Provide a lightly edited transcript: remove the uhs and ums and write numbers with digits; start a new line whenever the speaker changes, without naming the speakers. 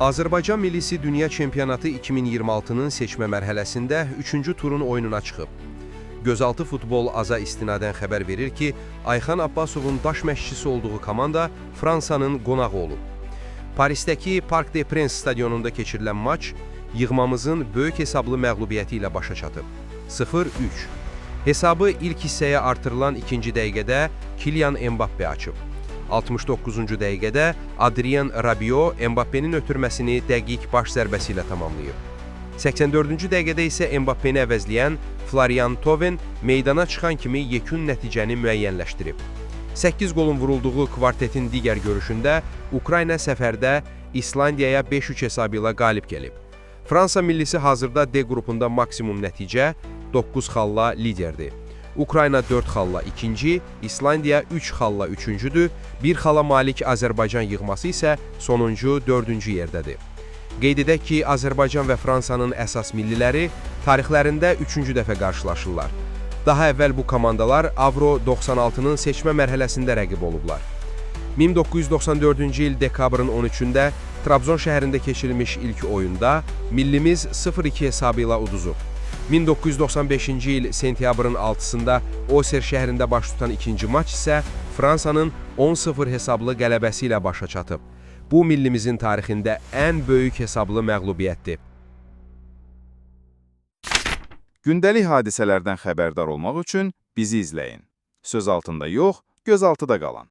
Azərbaycan millisi Dünya Çempionatı 2026-nın seçmə mərhələsində 3-cü turun oyununa çıxıb. Gözaltı futbol aza istinadən xəbər verir ki, Ayxan Abbasovun daş məşqçisi olduğu komanda Fransanın qonağı olub. Parisdəki Parc des Princes stadionunda keçirilən maç yığmamızın böyük hesablı məğlubiyyəti ilə başa çatıb. 0-3. Hesabı ilk hissəyə artırılan ikinci dəqiqədə Kylian Mbappe açıb. 69-cu dəqiqədə Adrien Rabiot Mbappe'nin ötürməsini dəqiq baş zərbəsi ilə tamamlayıb. 84-cü dəqiqədə isə Mbappe-ni əvəzləyən Florian Thauvin meydana çıxan kimi yekun nəticəni müəyyənləşdirib. 8 qolun vurulduğu kvartetin digər görüşündə Ukrayna səfərdə İslandiyaya 5-3 hesabı ilə qalib gəlib. Fransa millisi hazırda D qrupunda maksimum nəticə 9 xalla liderdir. Ukrayna 4 xalla ikinci, İslandiya 3 xalla üçüncüdür, 1 xala malik Azərbaycan yığması isə sonuncu 4-cü yerdədir. Qeyd edək ki, Azərbaycan və Fransanın əsas milliləri tarixlərində 3-cü dəfə qarşılaşırlar. Daha əvvəl bu komandalar Avro 96-nın seçmə mərhələsində rəqib olublar. 1994-cü il dekabrın 13-də Trabzon şəhərində keçirilmiş ilk oyunda millimiz 0-2 hesabı ilə uduzub. 1995-ci il sentyabrın 6-sında Oser şəhərində baş tutan ikinci maç isə Fransanın 10-0 hesablı qələbəsi ilə başa çatıb. Bu millimizin tarixində ən böyük hesablı məğlubiyyətdir.
Gündəlik hadisələrdən xəbərdar olmaq üçün bizi izləyin. Söz altında yox, göz altıda qalın.